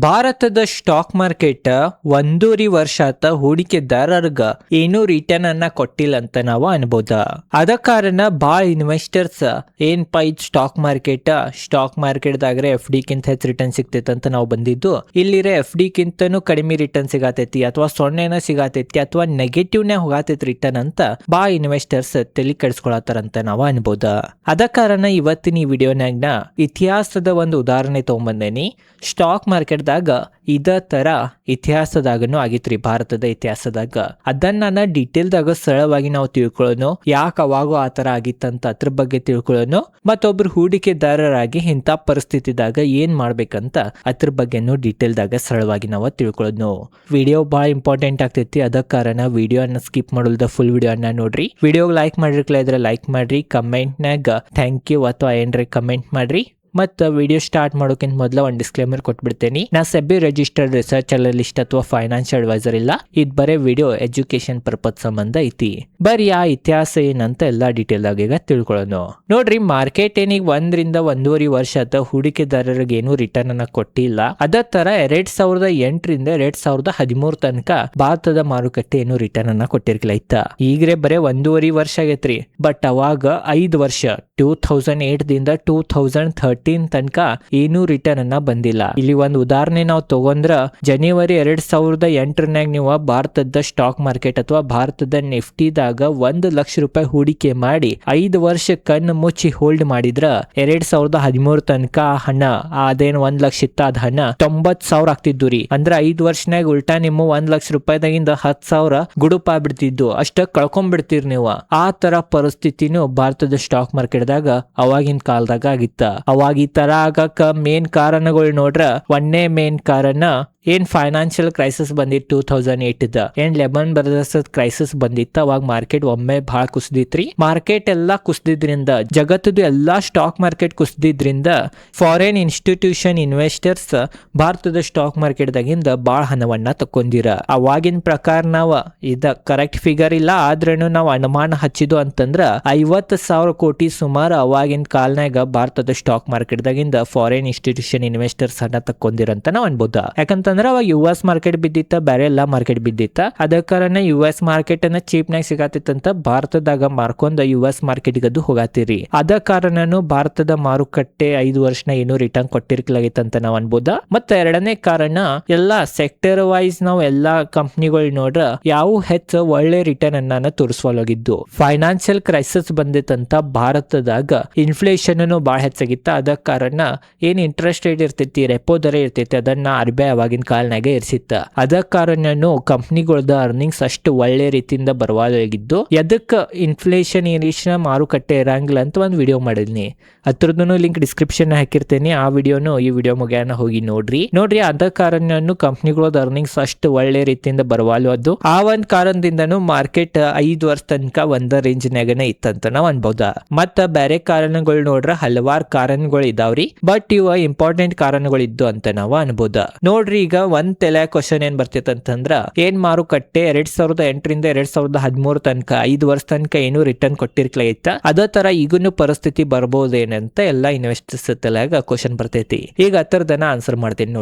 ಭಾರತದ stock market ಒಂದೂವರೆ ವರ್ಷ ಆತ ಹೂಡಿಕೆದಾರರ್ಗ ಏನೂ ರಿಟರ್ನ್ ಅನ್ನ ಕೊಟ್ಟಿಲ್ಲ ಅಂತ ನಾವು ಅನ್ಬೋದ. ಅದ ಕಾರಣ ಬಾಳ ಇನ್ವೆಸ್ಟರ್ಸ್ ಏನಪ್ಪಾ ಇದು ಸ್ಟಾಕ್ ಮಾರ್ಕೆಟ್ದಾಗ್ರೆ ಎಫ್ ಡಿ ಕಿಂತ ಹೆಚ್ಚು ರಿಟರ್ನ್ ಸಿಗ್ತೈತೆ ಅಂತ ನಾವು ಬಂದಿದ್ದು. ಇಲ್ಲಿರೆ ಎಫ್ ಡಿ ಕಿಂತನೂ ಕಡಿಮೆ ರಿಟರ್ನ್ ಸಿಗತೈತಿ ಅಥವಾ ಸೊನ್ನೆನ ಸಿಗತೈತಿ ಅಥವಾ ನೆಗೆಟಿವ್ನೇ ಹೋಗತೈತಿ ರಿಟರ್ನ್ ಅಂತ ಬಾಳ ಇನ್ವೆಸ್ಟರ್ಸ್ ತಲೆ ಕೆಡಿಸ್ಕೊಳತಾರಂತ ನಾವು ಅನ್ಬೋದ. ಅದ ಕಾರಣ ಇವತ್ತಿನ ಈ ವಿಡಿಯೋನಾಗ ಇತಿಹಾಸದ ಒಂದು ಉದಾಹರಣೆ ತಗೊಂಬಂದೇನಿ. ಸ್ಟಾಕ್ ಮಾರ್ಕೆಟ್ ಇದ ತರ ಇತಿಹಾಸದಾಗನು ಆಗಿತ್ರಿ, ಭಾರತದ ಇತಿಹಾಸದಾಗ. ಅದನ್ನ ನಾನು ಡೀಟೇಲ್ದಾಗ ಸರಳವಾಗಿ ನಾವು ತಿಳ್ಕೊಳ್ಳೋನು, ಯಾಕೆ ಅವಾಗೂ ಆ ತರ ಆಗಿತ್ತಂತ ಅದ್ರ ಬಗ್ಗೆ ತಿಳ್ಕೊಳ್ಳೋನು, ಮತ್ತೊಬ್ರು ಹೂಡಿಕೆದಾರರಾಗಿ ಇಂಥ ಪರಿಸ್ಥಿತಿದಾಗ ಏನ್ ಮಾಡ್ಬೇಕಂತ ಅದ್ರ ಬಗ್ಗೆನು ಡೀಟೇಲ್ದಾಗ ಸರಳವಾಗಿ ನಾವು ತಿಳ್ಕೊಳ್ಳೋನು. ವಿಡಿಯೋ ಬಹಳ ಇಂಪಾರ್ಟೆಂಟ್ ಆಗ್ತೈತಿ. ಅದ ಕಾರಣ ವಿಡಿಯೋನ ಸ್ಕಿಪ್ ಮಾಡೋಲ್ದ ಫುಲ್ ವಿಡಿಯೋನ ನೋಡ್ರಿ. ವಿಡಿಯೋಗೆ ಲೈಕ್ ಮಾಡಿರ್ಕಲ ಇದ್ರೆ ಲೈಕ್ ಮಾಡ್ರಿ, ಕಮೆಂಟ್ನಾಗ ಥ್ಯಾಂಕ್ ಯು ಅಥವಾ ಏನ್ರಿ ಕಮೆಂಟ್ ಮಾಡ್ರಿ. ಮತ್ತು ವಿಡಿಯೋ ಸ್ಟಾರ್ಟ್ ಮಾಡೋಕ್ಕಿಂತ ಮೊದಲ ಒಂದು ಡಿಸ್ಕ್ಲೇಮರ್ ಕೊಟ್ಬಿಡ್ತೇನೆ. ನಾ ಸೆಬಿ ರಿಜಿಸ್ಟರ್ಡ್ ರಿಸರ್ಚ್ ಅನಲಿಸ್ಟ್ ಅಥವಾ ಫೈನಾನ್ಷಿಯಲ್ ಅಡ್ವೈಸರ್ ಇಲ್ಲ. ಇದು ಬರೇ ವಿಡಿಯೋ ಎಜುಕೇಶನ್ ಪರ್ಪಸ್ ಸಂಬಂಧ ಐತಿ. ಬರೀ ಆ ಇತಿಹಾಸ ಏನಂತ ಎಲ್ಲಾ ಡೀಟೇಲ್ ಆಗಿ ಈಗ ತಿಳ್ಕೊಳ್ಳೋಣ. ನೋಡ್ರಿ, ಮಾರ್ಕೆಟ್ ಏನೀಗ 1 ರಿಂದ 1.5 ವರ್ಷ ಆತ ಹೂಡಿಕೆದಾರರಿಗೆ ಏನು ರಿಟರ್ನ್ ಅನ್ನ ಕೊಟ್ಟಿಲ್ಲ. ಅದೇ ತರ 2008 ರಿಂದ 2013 ತನಕ ಭಾರತದ ಮಾರುಕಟ್ಟೆ ಏನು ರಿಟರ್ನ್ ಅನ್ನ ಕೊಟ್ಟಿರ್ಲಿಲ್ಲ. ಈಗ್ರೆ ಬರೇ 1.5 ವರ್ಷ ಆಗೈತ್ರಿ. ಬಟ್ ಅವಾಗ 5 ವರ್ಷ 2008 ದಿಂದ 2013 ತನಕ ಏನೂ ರಿಟರ್ನ್ ಅನ್ನ ಬಂದಿಲ್ಲ. ಇಲ್ಲಿ ಒಂದು ಉದಾಹರಣೆ ನಾವು ತಗೊಂಡ್ರ, ಜನವರಿ 2008 ನೀವು ಭಾರತದ ಸ್ಟಾಕ್ ಮಾರ್ಕೆಟ್ ಅಥವಾ ಭಾರತದ ನಿಫ್ಟಿದಾಗ 1 ಲಕ್ಷ ರೂಪಾಯಿ ಹೂಡಿಕೆ ಮಾಡಿ 5 ವರ್ಷ ಕಣ್ಣು ಮುಚ್ಚಿ ಹೋಲ್ಡ್ ಮಾಡಿದ್ರ 2013 ತನಕ ಹಣ ಅದೇನು 1 ಲಕ್ಷ ಇತ್ತ ಅದ ಹಣ 90,000 ಆಗ್ತಿದ್ದು ರೀ. ಅಂದ್ರ 5 ವರ್ಷನಾಗ ಉಲ್ಟಾ ನಿಮ್ಮ 1 ಲಕ್ಷ ರೂಪಾಯಿದಾಗಿಂದ 10,000 ಗುಡುಪ ಬಿಡ್ತಿದ್ದು, ಅಷ್ಟ ಕಳ್ಕೊಂಡ್ಬಿಡ್ತೀರಿ ನೀವು. ಆ ತರ ಪರಿಸ್ಥಿತಿನೂ ಭಾರತದ ಸ್ಟಾಕ್ ಮಾರ್ಕೆಟ್ದಾಗ ಅವಾಗಿನ ಕಾಲದಾಗ ಆಗಿತ್ತ. ಅವಾಗ ಈ ತರ ಆಗಕ್ಕ ಮೇನ್ ಕಾರಣಗಳು ನೋಡ್ರ, ಒಂದೇ ಮೇನ್ ಕಾರಣ ಏನ್ ಫೈನಾನ್ಷಿಯಲ್ ಕ್ರೈಸಿಸ್ ಬಂದಿತ್ತು 2008 ಏನ್ ಲೆಮನ್ ಬ್ರದರ್ಸ್ ಕ್ರೈಸಿಸ್ ಬಂದಿತ್ತು. ಅವಾಗ ಮಾರ್ಕೆಟ್ ಒಮ್ಮೆ ಬಹಳ ಕುಸಿದಿತ್ರಿ. ಮಾರ್ಕೆಟ್ ಎಲ್ಲಾ ಕುಸಿದ್ರಿಂದ, ಜಗತ್ತದು ಎಲ್ಲಾ ಸ್ಟಾಕ್ ಮಾರ್ಕೆಟ್ ಕುಸಿದ್ರಿಂದ ಫಾರಿನ್ ಇನ್ಸ್ಟಿಟ್ಯೂಷನ್ ಇನ್ವೆಸ್ಟರ್ಸ್ ಭಾರತದ ಸ್ಟಾಕ್ ಮಾರ್ಕೆಟ್ ದಾಗಿಂದ ಬಾಳ ಹಣವನ್ನ ತಕೊಂಡಿರ. ಅವಾಗಿನ ಪ್ರಕಾರ ನಾವ್ ಇದ ಕರೆಕ್ಟ್ ಫಿಗರ್ ಇಲ್ಲ, ಆದ್ರೂ ನಾವು ಅನುಮಾನ ಹಚ್ಚಿದ್ದು ಅಂತಂದ್ರ 50,000 ಕೋಟಿ ಸುಮಾರು ಅವಾಗಿನ ಕಾಲನಾಗ ಭಾರತದ ಸ್ಟಾಕ್ ಮಾರ್ಕೆಟ್ ದಾಗಿಂದ ಫಾರಿನ್ ಇನ್ಸ್ಟಿಟ್ಯೂಷನ್ ಇನ್ವೆಸ್ಟರ್ಸ್ ಹಣ ತಕೊಂಡಿರಂತ ನಾವ್ ಅನ್ಬೋದ. ಯಾಕಂತಂದ್ರ ಅವಾಗ US ಮಾರ್ಕೆಟ್ ಬಿದ್ದಿತ್ತ, ಬೇರೆ ಎಲ್ಲಾ ಮಾರ್ಕೆಟ್ ಬಿದ್ದಿತ್ತ. ಅದ ಕಾರಣ US ಮಾರ್ಕೆಟ್ ಅನ್ನ ಚೀಪ್ ನಾಗ ಸಿಗತ್ತಿತ್ತಂತ ಭಾರತದಾಗ ಮಾರ್ಕೊಂಡ್ US ಮಾರ್ಕೆಟ್ ಗದು ಹೋಗಾತಿರಿ. ಅದ ಕಾರಣನು ಭಾರತದ ಮಾರುಕಟ್ಟೆ 5 ವರ್ಷನ ಏನು ರಿಟರ್ನ್ ಕೊಟ್ಟಿರ್ಲಾಗಿತ್ತಂತ ನಾವ್ ಅನ್ಬೋದ. ಮತ್ತೆ ಎರಡನೇ ಕಾರಣ, ಎಲ್ಲಾ ಸೆಕ್ಟರ್ ವೈಸ್ ನಾವು ಎಲ್ಲಾ ಕಂಪ್ನಿಗಳು ನೋಡ್ರ ಯಾವ ಹೆಚ್ಚು ಒಳ್ಳೆ ರಿಟರ್ನ್ ಅನ್ನ ತೋರಿಸುವಲಾಗಿದ್ದು. ಫೈನಾನ್ಷಿಯಲ್ ಕ್ರೈಸಿಸ್ ಬಂದಿತ್ತಂತ ಭಾರತದಾಗ ಇನ್ಫ್ಲೇಷನ್ ಬಾಳ ಹೆಚ್ಚಾಗಿತ್ತ. ಅದ ಕಾರಣ ಏನ್ ಇಂಟ್ರೆಸ್ಟ್ ರೇಟ್ ಇರ್ತೈತಿ, ರೆಪೋ ದರ ಇರ್ತೈತಿ, ಅದನ್ನ RBI ಅವಾಗಿನ ಕಾಲನಾಗೆ ಇರಿಸಿತ್ತ. ಅದ ಕಾರಣನು ಕಂಪ್ನಿಗಳದ ಅರ್ನಿಂಗ್ಸ್ ಅಷ್ಟು ಒಳ್ಳೆ ರೀತಿಯಿಂದ ಬರವಾಗಿದ್ದು, ಎದಕ್ಕ ಇನ್ಫ್ಲೇಷನ್ ಏನಿಷ್ಟ ಮಾರುಕಟ್ಟೆ ಇರಂಗಿಲ್ಲ ಅಂತ ಒಂದು ವಿಡಿಯೋ ಮಾಡಿದ್ನಿ. ಅದ್ರದ್ದು ಲಿಂಕ್ ಡಿಸ್ಕ್ರಿಪ್ಷನ್ ಹಾಕಿರ್ತೇನೆ. ಆ ವಿಡಿಯೋನು ಈ ವಿಡಿಯೋ ಮುಗಿಯಾನ ಹೋಗಿ ನೋಡ್ರಿ. ಅದ ಕಾರಣನು ಕಂಪ್ನಿಗಳದ ಅರ್ನಿಂಗ್ಸ್ ಅಷ್ಟು ಒಳ್ಳೆ ರೀತಿಯಿಂದ ಬರವಾಲು. ಆ ಒಂದ್ ಕಾರಣದಿಂದನು ಮಾರ್ಕೆಟ್ 5 ವರ್ಷ ತನಕ ಒಂದ ರೇಂಜ್ ನಾಗನ ಇತ್ತಂತ ನಾವ್ ಅನ್ಬೋದ. ಮತ್ತ ಬೇರೆ ಕಾರಣಗಳು ನೋಡ್ರ ಹಲವಾರು ಕಾರಣಗಳು ಇದಾವ್ರಿ. ಬಟ್ ಇವ ಇಂಪಾರ್ಟೆಂಟ್ ಕಾರಣಗಳು ಇದ್ದು ಅಂತ ನಾವ್ ಅನ್ಬೋದ. ನೋಡ್ರಿ, ಈಗ ಒಂದ್ ತಲೆ ಕ್ವಶನ್ ಏನ್ ಬರ್ತೈತೆ ಅಂತಂದ್ರ, ಏನ್ ಮಾರುಕಟ್ಟೆ 2008 ರಿಂದ 2013 ತನಕ 5 ವರ್ಷ ತನಕ ಏನು ರಿಟರ್ನ್ ಕೊಟ್ಟಿರ್ಲಿಲ್ಲ. ಅದೇ ತರ ಈಗನು ಪರಿಸ್ಥಿತಿ ಬರ್ಬೋದೇನಂತ ಎಲ್ಲಾ ಇನ್ವೆಸ್ಟರ್ಸ್ ತಲೆಯಾಗ ಕ್ವಶನ್ ಬರ್ತೈತಿ. ಈಗ ಅದರದನ್ನ ಆನ್ಸರ್ ಮಾಡ್ತೇನೆ.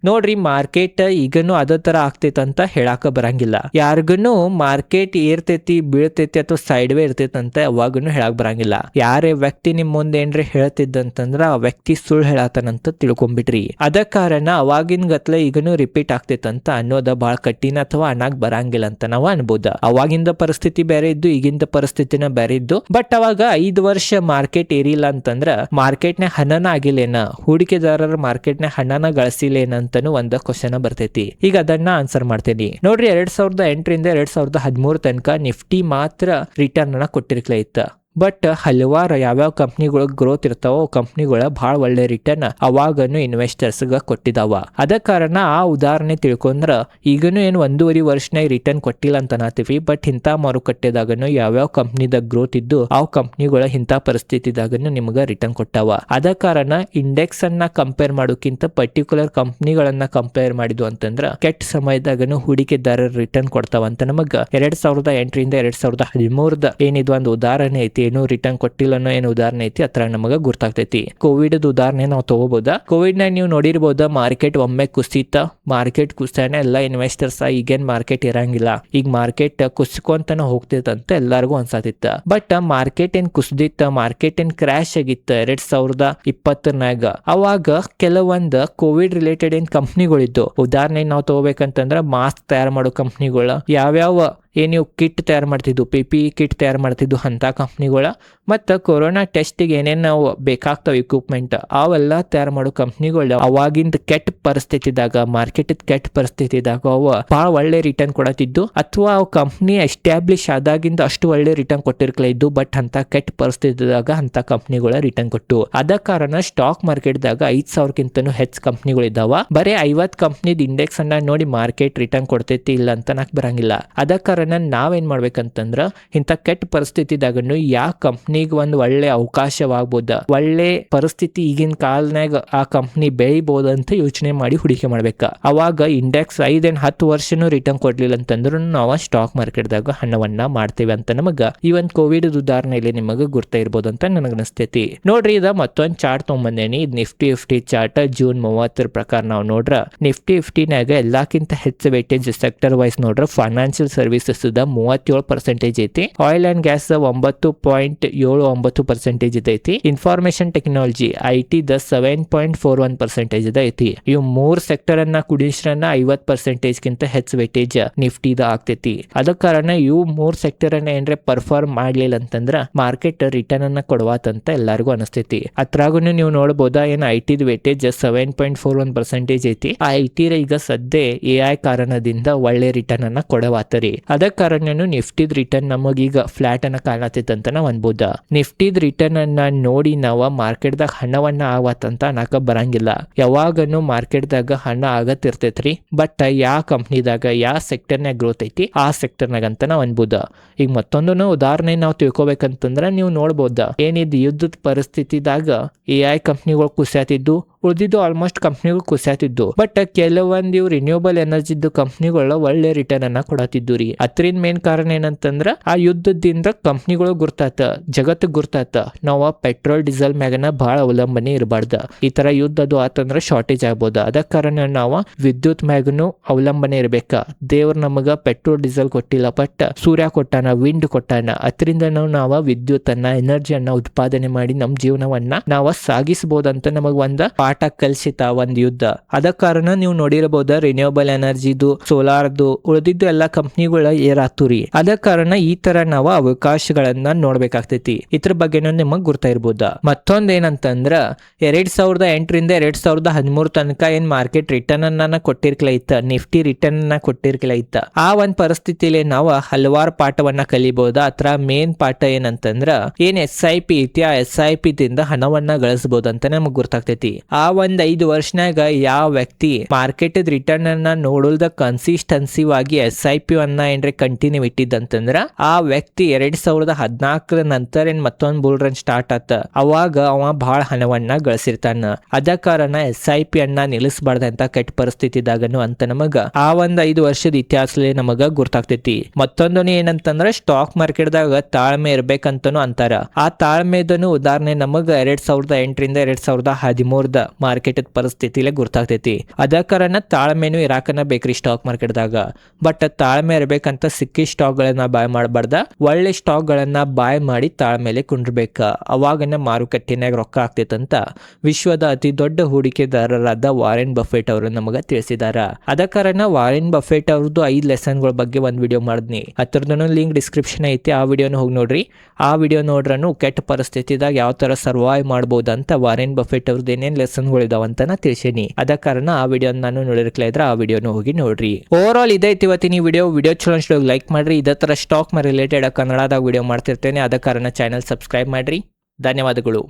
ನೋಡ್ರಿ ಮಾರ್ಕೆಟ್ ಈಗನು ಅದೇ ತರ ಆಗ್ತೈತಿ ಅಂತ ಹೇಳಾಕ ಬರಂಗಿಲ್ಲ. ಯಾರಿಗನು ಮಾರ್ಕೆಟ್ ಏರ್ತೈತಿ ಬೀಳ್ತೈತಿ ಅಥವಾ ಸೈಡ್ ವೇ ಇರ್ತೈತಿ ಅಂತ ಅವಾಗನು ಹೇಳಕ್ ಬರಂಗಿಲ್ಲ. ಯಾರೇ ವ್ಯಕ್ತಿ ನಿಮ್ ಮುಂದೆ ಏನ್ರಿ ಹೇಳ್ತಿದ್ದಂತಂದ್ರ ಆ ವ್ಯಕ್ತಿ ಸುಳ್ಳು ಹೇಳತಾನಂತ ತಿಳ್ಕೊಂಡ್ಬಿಟ್ರಿ. ಅದ ಕಾರಣ ಅವಾಗಿನ ಗತ್ಲೆ ಈಗನು ರಿಪೀಟ್ ಆಗ್ತೈತಂತ ಅನ್ನೋದ ಬಹಳ ಕಠಿಣ ಅಥವಾ ಅನ್ನಾಗ್ ಬರಂಗಿಲ್ಲ ಅಂತ ನಾವು ಅನ್ಬೋದ. ಅವಾಗಿಂದ ಪರಿಸ್ಥಿತಿ ಬೇರೆ ಇದ್ದು, ಈಗಿಂದ ಪರಿಸ್ಥಿತಿನ ಬೇರೆ ಇದ್ದು. ಬಟ್ ಅವಾಗ 5 ವರ್ಷ ಮಾರ್ಕೆಟ್ ಏರಿಲ್ಲ ಅಂತಂದ್ರ ಮಾರ್ಕೆಟ್ ನ ಹಣನ ಆಗಿಲ್ಲೇನ, ಹೂಡಿಕೆದಾರರ ಮಾರ್ಕೆಟ್ ನ ಹಣನ ಗಳಿಸಿಲ್ಲೇನಂತನೂ ಒಂದ ಕ್ವಶನ್ ಬರ್ತೈತಿ. ಈಗ ಅದನ್ನ ಆನ್ಸರ್ ಮಾಡ್ತೇನೆ. ನೋಡ್ರಿ, 2008 ರಿಂದ 2013 ತನಕ ನಿಫ್ಟಿ ಮಾತ್ರ ರಿಟರ್ನ್ ಅನ್ನ ಕೊಟ್ಟಿರ್ಲಿಲ್ಲ. ಬಟ್ ಹಲವಾರು ಯಾವ್ಯಾವ ಕಂಪ್ನಿಗಳು ಗ್ರೋತ್ ಇರ್ತಾವೋ ಕಂಪ್ನಿಗಳ ಬಹಳ ಒಳ್ಳೆ ರಿಟರ್ನ್ ಅವಾಗನು ಇನ್ವೆಸ್ಟರ್ಸ್ ಕೊಟ್ಟಿದಾವ. ಅದ ಕಾರಣ ಆ ಉದಾಹರಣೆ ತಿಳ್ಕೊಂಡ್ರ ಈಗನು ಏನು 1.5 ವರ್ಷನಾಗ ರಿಟರ್ನ್ ಕೊಟ್ಟಿಲ್ಲ ಅಂತ ನಾತೀವಿ. ಬಟ್ ಇಂಥ ಮಾರುಕಟ್ಟೆದಾಗನು ಯಾವ್ಯಾವ ಕಂಪ್ನಿದಾಗ ಗ್ರೋತ್ ಇದ್ದು ಆ ಕಂಪ್ನಿಗಳ ಇಂಥ ಪರಿಸ್ಥಿತಿದಾಗನು ನಿಮ್ಗ ರಿಟರ್ನ್ ಕೊಟ್ಟಾವ. ಅದ ಕಾರಣ ಇಂಡೆಕ್ಸ್ ಅನ್ನ ಕಂಪೇರ್ ಮಾಡೋಕ್ಕಿಂತ ಪರ್ಟಿಕ್ಯುಲರ್ ಕಂಪ್ನಿಗಳನ್ನ ಕಂಪೇರ್ ಮಾಡಿದ್ವು ಅಂತಂದ್ರ ಕೆಟ್ಟ ಸಮಯದಾಗನು ಹೂಡಿಕೆದಾರರು ರಿಟರ್ನ್ ಕೊಡ್ತಾವಂತ ನಮಗ 2008 ರಿಂದ 2013 ಏನಿದು ಒಂದು ಉದಾಹರಣೆ ಐತಿ ಏನು ರಿಟರ್ನ್ ಕೊಟ್ಟಿಲ್ಲ ಅನ್ನೋ ಏನು ಉದಾಹರಣೆ ಐತಿ ಅತ್ರ ನಮಗೆ ಗೊತ್ತಾಗ್ತೈತಿ. ಕೋವಿಡ್ ಉದಾಹರಣೆ ನಾವು ತಗೋಬಹುದಾ? ಕೋವಿಡ್ ನಾಗ ನೀವು ನೋಡಿರ್ಬೋದ, ಮಾರ್ಕೆಟ್ ಒಮ್ಮೆ ಕುಸಿತ, ಮಾರ್ಕೆಟ್ ಕುಸಿತಾನೆ ಎಲ್ಲ ಇನ್ವೆಸ್ಟರ್ಸ್ ಈಗೇನ್ ಮಾರ್ಕೆಟ್ ಇರಂಗಿಲ್ಲ, ಈಗ ಮಾರ್ಕೆಟ್ ಕುಸ್ಕೊಂತನ ಹೋಗ್ತಿತ್ತಂತ ಎಲ್ಲಾರ್ಗು ಅನ್ಸಾತಿತ್ತ. ಬಟ್ ಮಾರ್ಕೆಟ್ ಏನ್ ಕುಸ್ದಿತ್ತ, ಮಾರ್ಕೆಟ್ ಏನ್ ಕ್ರಾಶ್ ಆಗಿತ್ತ 2020 ಅವಾಗ ಕೆಲವೊಂದು ಕೋವಿಡ್ ರಿಲೇಟೆಡ್ ಏನ್ ಕಂಪ್ನಿಗಳಿದ್ದು, ಉದಾಹರಣೆ ನಾವು ತಗೋಬೇಕಂತಂದ್ರ ಮಾಸ್ಕ್ ತಯಾರು ಮಾಡೋ ಕಂಪ್ನಿಗಳ, ಯಾವ್ಯಾವ ನೀವು ಕಿಟ್ ತಯಾರು ಮಾಡ್ತಿದ್ದು, PPE ಕಿಟ್ ತಯಾರು ಮಾಡ್ತಿದ್ದು ಅಂತ ಕಂಪ್ನಿಗಳ, ಮತ್ತು ಕೊರೋನಾ ಟೆಸ್ಟಿಗೆ ಏನೇನು ನಾವು ಬೇಕಾಗ್ತಾವ ಇಕ್ವಿಪ್ಮೆಂಟ್ ಅವೆಲ್ಲ ತಯಾರು ಮಾಡೋ ಕಂಪ್ನಿಗಳು ಅವಾಗಿಂದ ಕೆಟ್ಟ ಪರಿಸ್ಥಿತಿದಾಗ, ಮಾರ್ಕೆಟ್ ಕೆಟ್ಟ ಪರಿಸ್ಥಿತಿದಾಗ ಅವ ಭಾಳ ಒಳ್ಳೆ ರಿಟರ್ನ್ ಕೊಡತ್ತಿದ್ದು, ಅಥವಾ ಅವು ಕಂಪ್ನಿ ಎಸ್ಟಾಬ್ಲಿಷ್ ಆದಾಗಿಂದ ಅಷ್ಟು ಒಳ್ಳೆ ರಿಟರ್ನ್ ಕೊಟ್ಟಿರ್ಕಲ ಇದ್ದು. ಬಟ್ ಅಂತ ಕೆಟ್ಟ ಪರಿಸ್ಥಿತಿದಾಗ ಅಂತ ಕಂಪ್ನಿಗಳ ರಿಟರ್ನ್ ಕೊಟ್ಟು, ಅದ ಕಾರಣ ಸ್ಟಾಕ್ ಮಾರ್ಕೆಟ್ದಾಗ 5,000ಕ್ಕಿಂತನೂ ಹೆಚ್ಚು ಕಂಪ್ನಿಗಳಿದ್ದಾವ. ಬರೀ 50 ಕಂಪ್ನಿದ್ ಇಂಡೆಕ್ಸ್ ಅನ್ನ ನೋಡಿ ಮಾರ್ಕೆಟ್ ರಿಟರ್ನ್ ಕೊಡ್ತೈತಿ ಇಲ್ಲ ಅಂತ ನಾಕ್ ಬರಂಗಿಲ್ಲ. ಅದ ಕಾರಣ ನಾವೇನ್ ಮಾಡ್ಬೇಕಂತಂದ್ರ ಇಂಥ ಕೆಟ್ಟ ಪರಿಸ್ಥಿತಿದಾಗನು ಯಾವ ಕಂಪ್ನಿಗೆ ಒಂದು ಒಳ್ಳೆ ಅವಕಾಶವಾಗ್ಬೋದ, ಒಳ್ಳೆ ಪರಿಸ್ಥಿತಿ ಈಗಿನ ಕಾಲನಾಗ ಆ ಕಂಪ್ನಿ ಬೆಳಿಬಹುದು ಅಂತ ಯೋಚನೆ ಮಾಡಿ ಹೂಡಿಕೆ ಮಾಡ್ಬೇಕ. ಅವಾಗ ಇಂಡೆಕ್ಸ್ 5-10 ವರ್ಷನೂ ರಿಟರ್ನ್ ಕೊಡ್ಲಿಲ್ಲ ಅಂತಂದ್ರು ನಾವು ಸ್ಟಾಕ್ ಮಾರ್ಕೆಟ್ದಾಗ ಹಣವನ್ನ ಮಾಡ್ತೇವೆ ಅಂತ ನಮಗ ಈ ಒಂದು ಕೋವಿಡ್ ಉದಾಹರಣೆಯಲ್ಲಿ ನಿಮಗೆ ಗುರ್ತಾ ಇರ್ಬೋದು ಅಂತ ನನಗೆ ಅನಿಸ್ತೈತಿ. ನೋಡ್ರಿ, ಇದ ಮತ್ತೊಂದು ಚಾರ್ಟ್ ತಗೊಂಬಂದೇನಿ. ಇದು ನಿಫ್ಟಿ 50 ಚಾರ್ಟ್ ಜೂನ್ 30 ಪ್ರಕಾರ ನಾವು ನೋಡ್ರ ನಿಫ್ಟಿ 50ನಾಗ ಎಲ್ಲಕ್ಕಿಂತ ಹೆಚ್ಚು ವೇಟೇಜ್ ಸೆಕ್ಟರ್ ವೈಸ್ ನೋಡ್ರ ಫೈನಾನ್ಷಿಯಲ್ ಸರ್ವಿಸಸ್ 37% ಐತಿ, ಆಯಿಲ್ ಅಂಡ್ ಗ್ಯಾಸ್ 9.79% ಐತಿ, ಇನ್ಫಾರ್ಮೇಶನ್ ಟೆಕ್ನಾಲಜಿ IT 7.41% ಐತಿ. ಇವು 3 ಸೆಕ್ಟರ್ ಅನ್ನ ಕುಡಿಸ್ರನ್ನ 50%ಗಿಂತ ಹೆಚ್ಚು ವೇಟೇಜ್ ನಿಫ್ಟಿದ ಆಗ್ತೈತಿ. ಅದ ಕಾರಣ ಇವು 3 ಸೆಕ್ಟರ್ ಅನ್ನ ಏನ್ರೆ ಪರ್ಫಾರ್ಮ್ ಮಾಡ್ಲಿಲ್ಲ ಅಂತಂದ್ರ ಮಾರ್ಕೆಟ್ ರಿಟರ್ನ್ ಅನ್ನ ಕೊಡವಾತಂತ ಎಲ್ಲರಿಗೂ ಅನಿಸ್ತೈತಿ. ಅತ್ರಾಗೂ ನೀವು ನೋಡಬಹುದಾ, ಏನ್ IT ವೇಟೇಜ್ 7.41% ಐತಿ. ಆ IT ಈಗ ಸದ್ಯ AI ಕಾರಣದಿಂದ ಒಳ್ಳೆ ರಿಟರ್ನ್ ಅನ್ನ ಕೊಡವಾತರಿ. ಅದ ಕಾರಣನು ನಿಫ್ಟಿದ್ ರಿಟರ್ನ್ ನಮಗೀಗ ಫ್ಲಾಟ್ ಅನ್ನ ಕಾಣತೈತೆ ಅಂತ ನಾವು ಅನ್ಬೋದ. ನಿಫ್ಟಿದ್ ರಿಟರ್ನ್ ಅನ್ನ ನೋಡಿ ನಾವು ಮಾರ್ಕೆಟ್ದಾಗ ಹಣವನ್ನ ಆಗತ್ತಂತ ಅನ್ನಕ ಬರಂಗಿಲ್ಲ. ಯಾವಾಗನು ಮಾರ್ಕೆಟ್ದಾಗ ಹಣ ಆಗತ್ತಿರ್ತೈತ್ರಿ. ಬಟ್ ಯಾವ ಕಂಪ್ನಿದಾಗ ಯಾವ ಸೆಕ್ಟರ್ನಾಗ ಗ್ರೋತ್ ಐತಿ ಆ ಸೆಕ್ಟರ್ನಾಗ ಅಂತ ನಾವು ಅನ್ಬೋದ. ಈಗ ಮತ್ತೊಂದು ಉದಾಹರಣೆ ನಾವು ತಿಳ್ಕೊಬೇಕಂತಂದ್ರ ನೀವು ನೋಡ್ಬೋದ, ಏನಿದ್ ಯುದ್ಧದ ಪರಿಸ್ಥಿತಿದಾಗ AI ಕಂಪ್ನಿಗಳು ಕುಸಿಯಾತಿದ್ದು, ಉಳಿದಿದ್ದು ಆಲ್ಮೋಸ್ಟ್ ಕಂಪ್ನಿಗಳು ಕುಸಿಯಾತಿದ್ದು. ಬಟ್ ಕೆಲವೊಂದು ಇವು ರಿನ್ಯೂಬಲ್ ಎನರ್ಜಿದ್ದು ಕಂಪ್ನಿಗಳು ಒಳ್ಳೆ ರಿಟರ್ನ್ ಅನ್ನ ಕೊಡತ್ತಿದ್ದು ರೀ. ಅದ್ರಿಂದ ಮೇನ್ ಕಾರಣ ಏನಂತಂದ್ರ ಆ ಯುದ್ಧದಿಂದ ಕಂಪ್ನಿಗಳು ಗುರ್ತಾತ, ಜಗತ್ತು ಗುರ್ತಾತ ನಾವು ಪೆಟ್ರೋಲ್ ಡೀಸೆಲ್ ಮ್ಯಾಗನ ಬಹಳ ಅವಲಂಬನೆ ಇರಬಾರ್ದ. ಈ ತರ ಯುದ್ಧ ಅದು ಆತಂದ್ರ ಶಾರ್ಟೇಜ್ ಆಗ್ಬೋದ. ಅದ ಕಾರಣ ನಾವು ವಿದ್ಯುತ್ ಮ್ಯಾಗನು ಅವಲಂಬನೆ ಇರ್ಬೇಕ. ದೇವ್ರ ನಮಗ ಪೆಟ್ರೋಲ್ ಡೀಸೆಲ್ ಕೊಟ್ಟಿಲ್ಲ, ಬಟ್ ಸೂರ್ಯ ಕೊಟ್ಟಾನ, ವಿಂಡ್ ಕೊಟ್ಟಾನ. ಅದರಿಂದ ನಾವು ವಿದ್ಯುತ್ ಅನ್ನ, ಎನರ್ಜಿಯನ್ನ ಉತ್ಪಾದನೆ ಮಾಡಿ ನಮ್ಮ ಜೀವನವನ್ನ ನಾವು ಸಾಗಿಸಬಹುದಂತ ನಮಗ ಒಂದ ಪಾಠ ಕಲ್ಸಿತ ಒಂದ್ ಯುದ್ಧ. ಅದ ಕಾರಣ ನೀವು ನೋಡಿರಬಹುದ ರಿನ್ಯೂಬಲ್ ಎನರ್ಜಿದು, ಸೋಲಾರ್ದು, ಉಳಿದಿದ್ದು ಎಲ್ಲಾ ಕಂಪ್ನಿಗಳ ಏರಾತುರಿ. ಅದ ಕಾರಣ ಈ ತರ ನಾವು ಅವಕಾಶಗಳನ್ನ ನೋಡ್ಬೇಕಾಗ್ತೈತಿ. ಇದ್ರ ಬಗ್ಗೆನೂ ನಿಮಗ್ ಗುರ್ತಾ ಇರ್ಬೋದ. ಮತ್ತೊಂದ್ ಏನಂತಂದ್ರ 2008ರಿಂದ 2013 ತನಕ ಏನ್ ಮಾರ್ಕೆಟ್ ರಿಟರ್ನ್ ಅನ್ನ ಕೊಟ್ಟಿರ್ಕಲ ಇತ್ತ, ನಿಫ್ಟಿ ರಿಟರ್ನ್ ಅನ್ನ ಕೊಟ್ಟಿರ್ಕಲ ಇತ್ತ. ಆ ಒಂದ್ ಪರಿಸ್ಥಿತಿಲಿ ನಾವು ಹಲವಾರು ಪಾಠವನ್ನ ಕಲಿಬಹುದ. ಅತ್ರ ಮೇನ್ ಪಾಠ ಏನಂತಂದ್ರ ಏನ್ SIP ಐತಿ, ಆ SIP ದಿಂದ ಹಣವನ್ನ ಗಳಿಸಬಹುದು ಅಂತ ನಮಗ್ ಗೊತ್ತಾಗ್ತೈತಿ. ಆ ಒಂದ್ 5 ವರ್ಷನಾಗ ಯಾವ ವ್ಯಕ್ತಿ ಮಾರ್ಕೆಟ್ ರಿಟರ್ನ್ ಅನ್ನ ನೋಡಲ್ದ ಕನ್ಸಿಸ್ಟೆನ್ಸಿವ್ ಆಗಿ SIP ಅನ್ನ ಏನ್ರೆ ಕಂಟಿನ್ಯೂ ಇಟ್ಟಿದ್ದಂತಂದ್ರ ಆ ವ್ಯಕ್ತಿ 2014 ನಂತರ ಏನ್ ಮತ್ತೊಂದ್ ಬುಲ್ ರನ್ ಸ್ಟಾರ್ಟ್ ಆತ, ಅವಾಗ ಅವ ಬಹಳ ಹಣವನ್ನ ಗಳಿಸಿರ್ತಾನ. ಅದ ಕಾರಣ SIP ಅನ್ನ ನಿಲ್ಲಿಸಬಾರ್ದಂತ ಕೆಟ್ಟ ಪರಿಸ್ಥಿತಿದಾಗನು ಅಂತ ನಮಗ ಆ ಒಂದ್ 5 ವರ್ಷದ ಇತಿಹಾಸದಲ್ಲಿ ನಮಗ ಗೊತ್ತಾಗ್ತೈತಿ. ಮತ್ತೊಂದು ಏನಂತಂದ್ರ ಸ್ಟಾಕ್ ಮಾರ್ಕೆಟ್ದಾಗ ತಾಳ್ಮೆ ಇರ್ಬೇಕಂತನೂ ಅಂತಾರ. ಆ ತಾಳ್ಮೆದನು ಉದಾಹರಣೆ ನಮಗ 2008ರಿಂದ 2013 ಮಾರ್ಕೆಟ್ ಪರಿಸ್ಥಿತಿಲೆ ಗೊತ್ತಾಗ್ತೈತಿ. ಅದ ಕಾರಣ ತಾಳ್ಮೆನು ಇರಾಕನ ಬೇಕ್ರಿ ಸ್ಟಾಕ್ ಮಾರ್ಕೆಟ್ದಾಗ. ಬಟ್ ತಾಳ್ಮೆ ಇರ್ಬೇಕಂತ ಸಿಕ್ಕಿ ಸ್ಟಾಕ್ ಗಳನ್ನ ಬಾಯ್ ಮಾಡಬಾರ್ದ, ಒಳ್ಳೆ ಸ್ಟಾಕ್ ಗಳನ್ನ ಬಾಯ್ ಮಾಡಿ ತಾಳ್ಮೇಲೆ ಕುಂಡ್ರಬೇಕ. ಅವಾಗನ ಮಾರುಕಟ್ಟೆನಾಗ ರೊಕ್ಕ ಆಗ್ತೈತಂತ ವಿಶ್ವದ ಅತಿ ದೊಡ್ಡ ಹೂಡಿಕೆದಾರರಾದ ವಾರೆನ್ ಬಫೆಟ್ ಅವರು ನಮಗ ತಿಳಿಸಿದಾರ. ಅದ ಕಾರಣ ವಾರೆನ್ ಬಫೆಟ್ ಅವ್ರದ್ದು 5 ಲೆಸನ್ಗಳ ಬಗ್ಗೆ ಒಂದ್ ವಿಡಿಯೋ ಮಾಡಿದ್ನಿ. ಅದ್ರದ್ದು ಲಿಂಕ್ ಡಿಸ್ಕ್ರಿಪ್ಷನ್ ಐತಿ, ಆ ವಿಡಿಯೋನ ಹೋಗಿ ನೋಡ್ರಿ. ಆ ವಿಡಿಯೋ ನೋಡ್ರನು ಕೆಟ್ಟ ಪರಿಸ್ಥಿತಿದಾಗ ಯಾವ ತರ ಸರ್ವೈವ್ ಮಾಡಬಹುದಂತ ವಾರೆನ್ ಬಫೆಟ್ ಅವ್ರದ್ದು ಏನೇನ್ ಲೆಸನ್ಗಳು ಇದಾವಂತ ನಾ ತಿಳಿಸೇನಿ. ಅದ ಕಾರಣ ಆ ವಿಡಿಯೋ ನಾನು ನೋಡಿರ್ಕಲ ಇದ್ರೆ ಆ ವಿಡಿಯೋನ ಹೋಗಿ ನೋಡ್ರಿ. ಓವರ್ ಆಲ್ ಇದೈತಿ ಇವತ್ತಿನ ವಿಡಿಯೋ ಚಲೋ ಅನ್ಸಿದಾಗ ಲೈಕ್ ಮಾಡ್ರಿ. ಇದೇ ತರ ಸ್ಟಾಕ್ ರಿಲೇಟೆಡ್ ಕನ್ನಡದಾಗ ವಿಡಿಯೋ ಮಾಡ್ತಿರ್ತೇನೆ. ಅದ ಕಾರಣ ಚಾನಲ್ ಸಬ್ಸ್ಕ್ರೈಬ್ ಮಾಡ್ರಿ. ಧನ್ಯವಾದಗಳು.